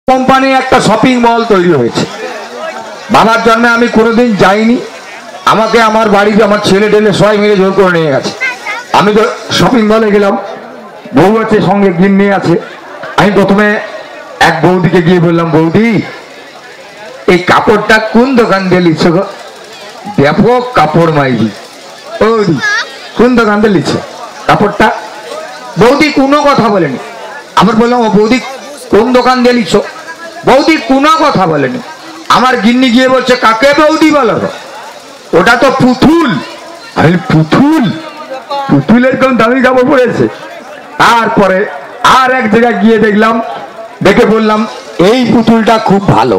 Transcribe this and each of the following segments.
Company একটা shopping mall তৈরি হয়েছে। বাবার জন্মে আমি কোনোদিন যাইনি, আমাকে আমার বাড়িতে আমার ছেলে টেলে সবাই মিলে জোর করে নিয়ে গেছে। আমি তো শপিং মলে গেলাম, বউ আছে সঙ্গে, গিন্নি আছে। আমি প্রথমে এক বৌদিকে গিয়ে বললাম, বৌদি এই কাপড়টা কোন দোকান দিয়ে লিচ্ছ গো? ব্যাপক কাপড় মাইরি। বৌদি কোন দোকান দিয়ে লিচ্ছ কাপড়টা? বৌদি কোনো কথা বলেনি। আবার বললাম, ও বৌদি কোন দোকান দিয়ে লিচ্ছ? বৌদি কোনো কথা বলেনি। আমার গিন্নি গিয়ে বলছে, কাকে বৌদি বলো? ওটা তো পুতুল। আমি পুতুল? পুতুলের কোন দামি কাপড় পরেছে? তারপরে আর এক জায়গায় গিয়ে দেখলাম, দেখে বললাম, এই পুতুলটা খুব ভালো।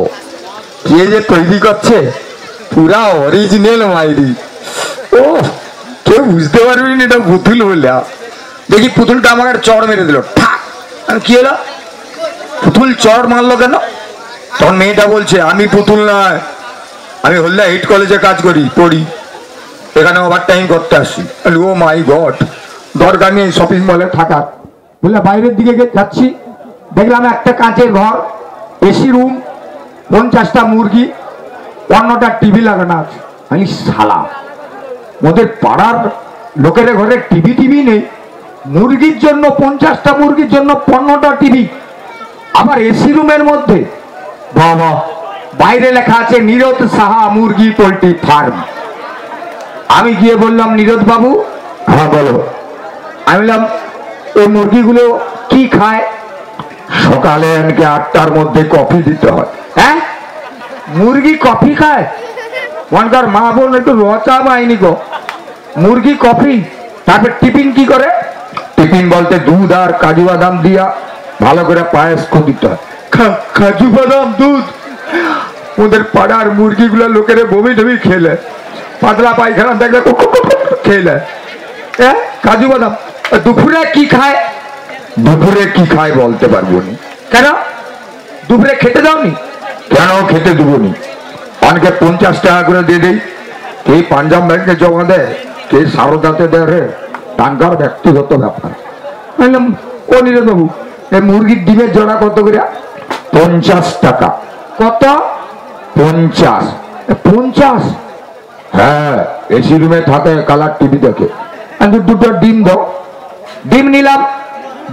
কে যে তৈরি করছে, পুরা অরিজিনাল মাইরি। ও কেউ বুঝতে পারবি না এটা পুতুল বললে। দেখি পুতুলটা আমাকে চড় মেরে দিল, ঠাক। কি হলো? পুতুল চড় মারলো কেন? তখন মেয়েটা বলছে, আমি পুতুল নয়, আমি হলদা হিট কলেজে কাজ করি, পড়ি, এখানে ওভার টাইম করতে আসি। ও মাই গড, দরকার নেই শপিং মলে থাকার। বললে বাইরের দিকে যাচ্ছি, দেখলাম একটা কাঁচের ঘর, এসি রুম, 50টা মুরগি, 15টা টিভি লাগানো আছে। আমি শালা, ওদের পাড়ার লোকের ঘরে টিভি নেই, মুরগির জন্য 50টা মুরগির জন্য 15টা টিভি, আবার এসি রুমের মধ্যে। বাবা, বাইরে লেখা আছে নীরদ সাহা মুরগি পোল্ট্রি ফার্ম। আমি গিয়ে বললাম, নীরদ বাবু? হ্যাঁ বলো। আমি বললাম, এই মুরগিগুলো কি খায়? সকালে এনকে 8টার মধ্যে কফি দিতে হয়। হ্যাঁ, মুরগি কফি খায়? ওখানকার মা বোন একটু রচা পায়নি গো, মুরগি কফি। তারপর টিফিন কি করে? টিফিন বলতে দুধ আর কাজু বাদাম দিয়া ভালো করে পায়েস দিতে হয়। কাজু বাদাম দুধ? ওদের পাড়ার মুরগিগুলো লোকের বমি টমি খেলে, পাতলা পায়খানা দেখলে খেলে, হ্যাঁ কাজু বাদাম। দুপুরে কি খায়? দুপুরে কি খায় বলতে পারবো না। কেন? দুপুরে খেতে দাওনি? কেন খেতে দেবো নি? অনেকে 50 টাকা করে দিয়ে দেই, কে পাঞ্জাব ব্যাংকে জমা দেয়, কে সারদাতে দেয়, টাকার ব্যক্তিগত ব্যাপার। বললাম, ও নীরদ বাবু, এই মুরগির ডিমের জোড়া কত করে? 50 টাকা। কত? 50। 50? হ্যাঁ, এসি রুমে থাকে, কালার টিভি দেখে। দুটো ডিম দাও। ডিম নিলাম,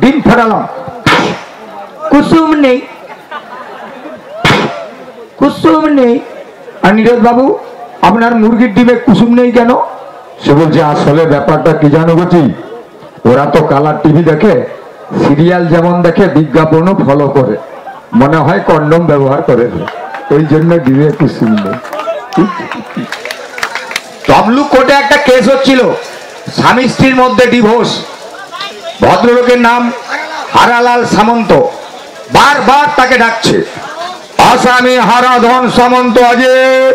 ডিম ফেরালাম, কুসুম নেই, কুসুম নেই। আর নীরদ বাবু, আপনার মুরগির ডিমে কুসুম নেই কেন? সে বলছে, আসলে ব্যাপারটা কি জানো বুঝি, ওরা তো কালার টিভি দেখে, সিরিয়াল যেমন দেখে বিজ্ঞাপনও ফলো করে, মনে হয় কন্ডম ব্যবহার করে, ওই জন্য ডিমে কুসুম নেই। তমলুক কোর্টে একটা কেস হচ্ছিল, স্বামী স্ত্রীর মধ্যে ডিভোর্স। ভদ্রলোকের নাম হারালাল সামন্ত। বারবার তাকে ডাকছে, আসামি হারাধন সামন্ত হাজির,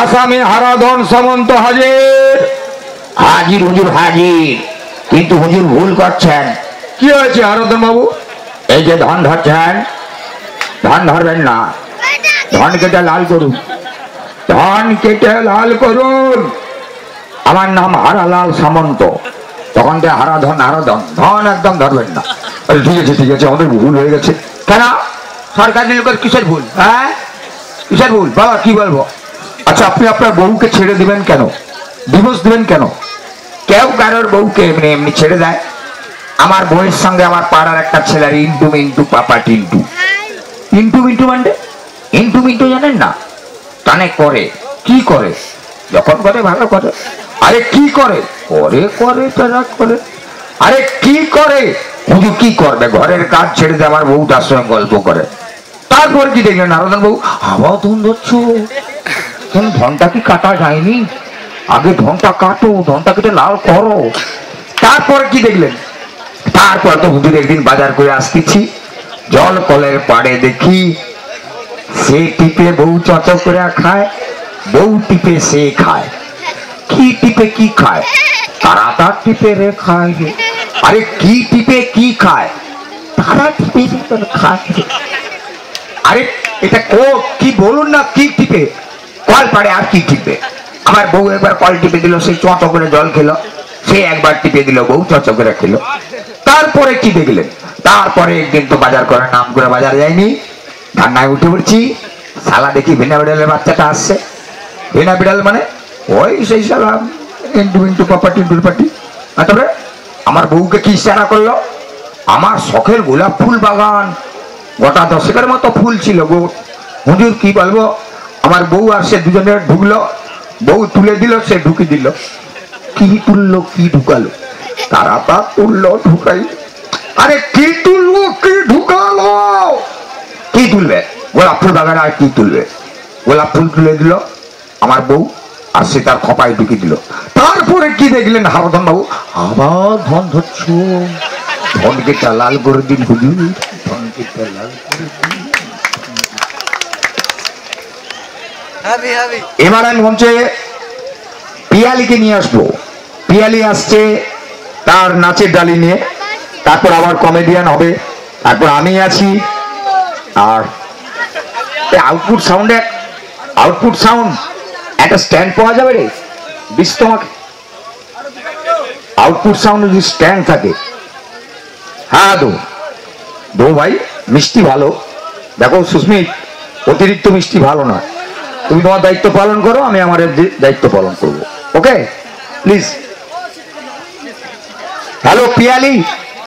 আসামি হারাধন সামন্ত হাজির। হাজির হুজুর হাজির, কিন্তু হুজুর ভুল করছেন। কি হয়েছে হারাধন বাবু? এই যে ধন ধরছেন, ধন ধরবেন না, ধন কেটে লাল করুন, ধন কেটে লাল করুন। আমার নাম হারালাল সামন্ত। তখন তো হারাধন, হারাধন, ধন একদম ধরবেন না। ঠিক আছে ঠিক আছে, আমাদের ভুল হয়ে গেছে। কেন? সরকারি লোকের কিসের ভুল? হ্যাঁ, কিসের ভুল বাবা? কি বলবো? আচ্ছা, আপনি আপনার বউকে ছেড়ে দিবেন কেন? ডিভোর্স দিবেন কেন? কেউ কারোর বউকে এমনি এমনি ছেড়ে দেয়? আমার বউয়ের সঙ্গে আমার পাড়ার একটা ছেলের ইন্টু মিন্টু, পাপা টিন্টু। ইন্টু মিন্টু মানে? ইন্টু মিন্টু জানেন না? টানে করে। কি করে? যখন করে ভালো করে। আরে কি করে? করে করে তারা করে। আরে কি করে? হুজুর কি করবে? ঘরের কাজ ছেড়ে দিয়ে আমার বউটার সঙ্গে গল্প করে। তারপর কি দেখলেন হারাধন বাবু? হাওয়া ধন ধরছো, ধনটা কি কাটা যায়নি? আগে ধনটা কাটো, ধনটা কেটে লাল করো। তারপর কি দেখলেন? তারপর তো হুজুর একদিন বাজার করে আসতেছি, জল কলের পাড়ে দেখি সে টিপে বউ চচ করে খায়, বউ টিপে সে খায়। কি টিপে কি খায়? তারা তার টিপে রে খায়। আরে কি টিপে কি খায়? তারা টিপে খায়। আরে এটা ও কি বলুন না, কি টিপে? কল পাড়ে আর কি টিপে? আমার বউ একবার কল টিপে দিল, সে চচ করে জল খেলো। সে একবার টিপে দিল, বউ চচ করে খেলো। তারপরে কি দেখলেন? তারপরে একদিন তো বাজার করে নাম করে বাজার যায়নি, ঠান্ডায় উঠে পড়ছি, শালা দেখি ভিনা বিড়ালের বাচ্চাটা আসছে। ভিনা বিড়াল মানে ওই সেই শালা ইন্টু পাপাটি ইন্টুর পাটি। তারপরে আমার বউকে কি ইশারা করলো, আমার শখের গোলাপ ফুল বাগান, গোটা 10 মতো ফুল ছিল গো হুজুর, কি বলবো। আমার বউ আর সে দুজনে ঢুকলো, বউ তুলে দিল, সে ঢুকি দিল। কি তুললো কি ঢুকালো, তারা তা তুললো ঢুকাই। আরে কি তুলবো কি ঢুকালো, কি তুলবে গোলাপ ফুল বাগানে, আর কি তুলবে। গোলাপ ফুল তুলে দিল আমার বউ, আর সে তার খপায় ঢুকি দিল। তারপরে কি দেখলেন হারাধন বাবু, আবার ধন ধরছ, ধনকে লাল করে দিন হুজুর, ধনকে লাল করে দিন। এবার আমি মঞ্চে পিয়ালিকে নিয়ে আসবো। পিয়ালি আসছে তার নাচের ডালি নিয়ে, তারপর আবার কমেডিয়ান হবে, তারপর আমি আছি। আর আউটপুট সাউন্ড একটা স্ট্যান্ড পাওয়া যাবে রে, দিস তোমাকে আউটপুট সাউন্ড যদি স্ট্যান্ড থাকে। হ্যাঁ দো ভাই, মিষ্টি ভালো। দেখো সুস্মিত, অতিরিক্ত মিষ্টি ভালো নয়। তুমি তোমার দায়িত্ব পালন করো, আমি আমার দায়িত্ব পালন করবো। Okay please. হ্যালো পিয়ালি।